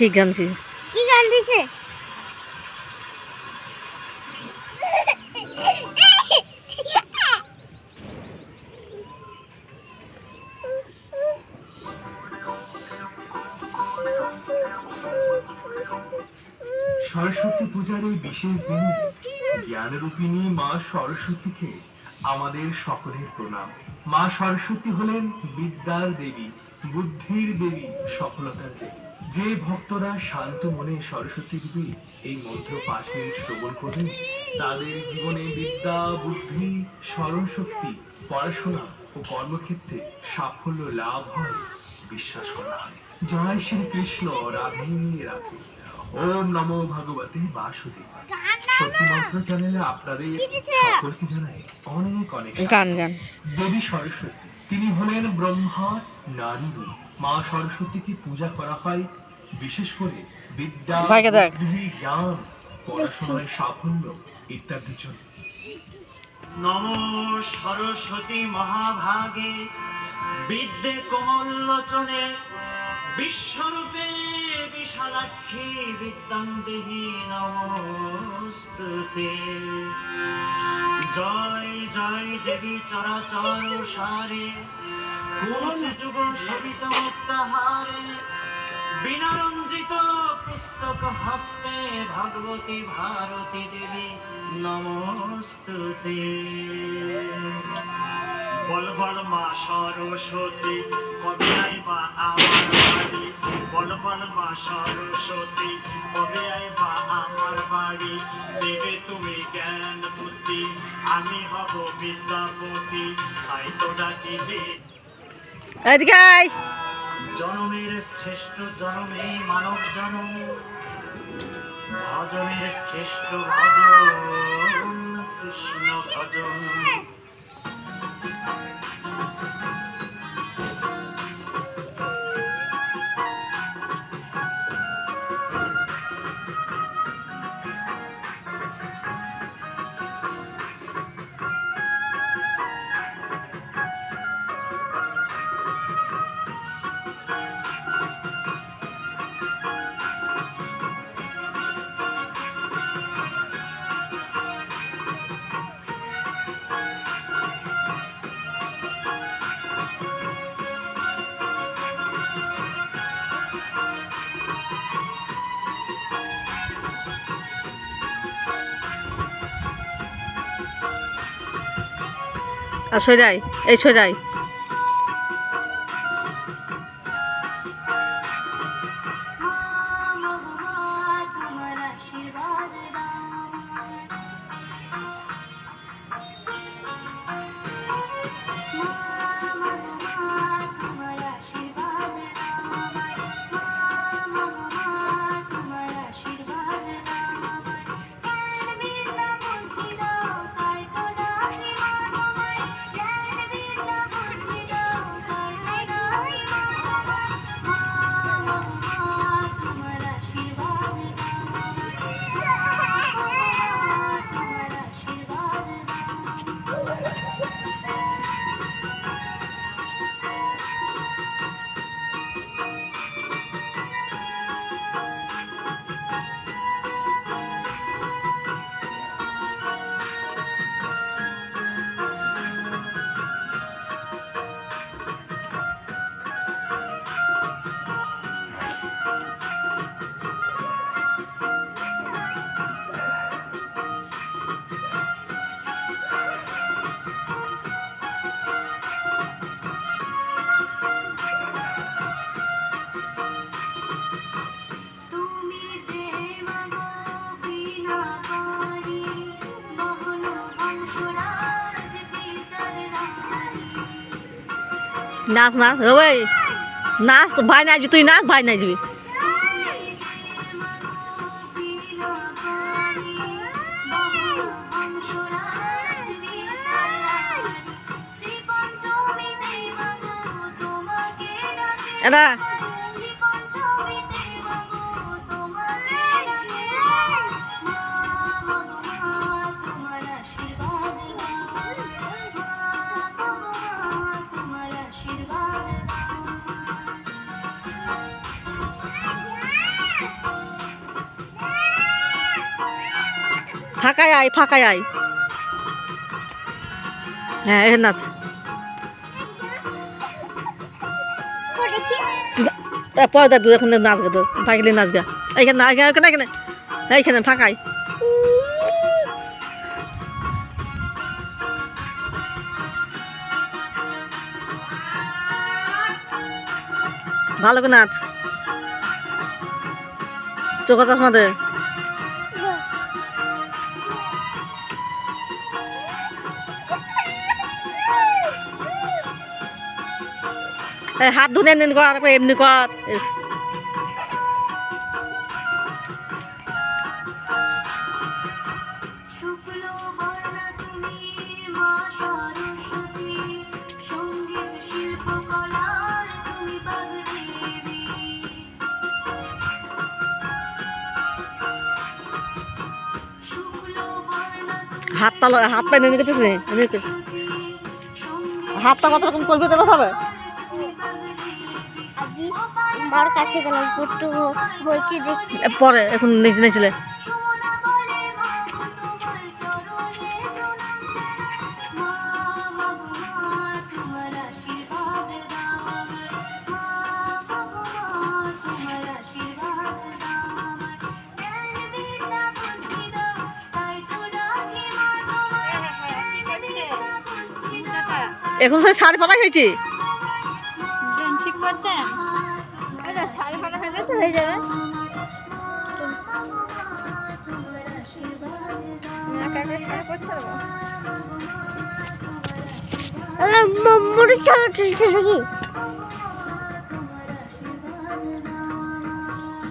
ঠিক গান দিছে। কি গান দিছে? সরস্বতী পূজার এই বিশেষ দিনে জ্ঞানরূপিণী মা সরস্বতীকে আমাদের সকলের প্রণাম। মা সরস্বতী হলেন বিদ্যার দেবী, বুদ্ধির দেবী, সফলতার দেবী। যে ভক্তরা শান্ত মনে সরস্বতী দেবী এই মন্ত্র 5 মিনিট শ্রবণ করবেন, তাদের জীবনে বিদ্যা, বুদ্ধি, স্মরণ শক্তি, পড়াশোনা ও কর্মক্ষেত্রে সাফল্য লাভ হয় বিশ্বাস করা হয়। জয় শ্রীকৃষ্ণ, রাধে রাধে। ওম নমো ভগবতে বাসুদেবায়। সত্যি মন্ত্র চ্যানেলে আপনাদের সকলকে জানাই অনেক অনেক গান গান। দেবী সরস্বতী, তিনি হলেন ব্রহ্মার নারী রূপ। মা সরস্বতীকে পূজা করা হয় বিশেষ করে বিদ্যা, বুদ্ধি, জ্ঞান, পড়াশোনায় সাফল্য ইত্যাদির জন্য। নমো সরস্বতী মহাভাগে বিদ্যে কোমললোচনে বিশ্বরূপে বিশালাক্ষী বিদ্যাং দেহি নমস্তুতে। জয় জয় দেবী চরাচর সারে কোচ যুগ শোভিত মুক্তাহারে বিনারঞ্জিত পুস্তক হস্তে ভগবতী ভারতী দেবী নমস্তুতে। বল বল মা সরস্বতী কবে আইবা আমার বাড়ি, বল বল মা সরস্বতী কবে আইবা আমার বাড়ি। দেবে তুমি জ্ঞান বুদ্ধি, আমি হব বিদ্যাপতি, তাই তো ডাকি দে। এদিকে আয়। জনমের শ্রেষ্ঠ জনমে মানব জনম, ভজনের শ্রেষ্ঠ ভজন কৃষ্ণ ভজন। আর সরাই, এই সরাই। নাচ নাচ ওই নাচ, তো ভাই নাচবি, তুই নাচ, ভাই নাচবি। এটা ফাঁকায় আয়, ফাঁকায় আয়। হ্যাঁ, এখানে নাচ। পরে দেখবি এখন নাচ গা তো, ফাঁকলে নাচ গা। এইখানে না, এখানে এখানে এইখানে ফাঁকায়। ভালো করে নাচ, চোখা চশমা দে। হাত ধুনে এমনি কর, এমনি কর। হাতটা হাত পায়ে নিয়ে গেছিস রে, হাতটা কত রকম করবে দেবো হবে। মার কাছে গেলাম পুট্টু হয়েছে পরে এখন নিয়েছিলে। এখন সে শাড়ি ফাটা খেয়েছি। ঠিক করতেন শাড়ি ফাটা খেলে তো হয়ে যাবে। মুড়ি ছাড়া তুলছে নাকি?